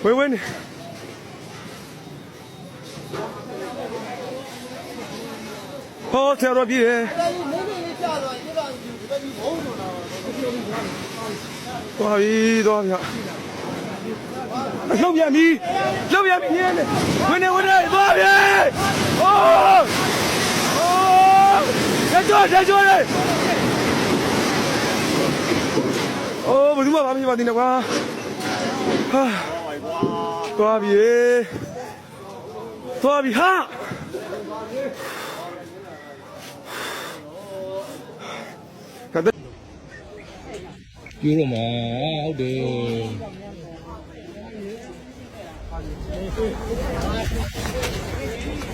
ဝင်ဝင်ဟောဆရာတော်ပြည်တယ်သွားပြီသွားပြီလှုပ်ပြန်ပြီလှုပ်ပြန်ပြီဝင်နေသွားပြီဟောတက်ကြောလေအိုးဘယ်သူမှမဖြစ်ပါသေးနဲ့ကွာဟာသွားပြီဟာပြောတော့မှာဟုတ်တယ်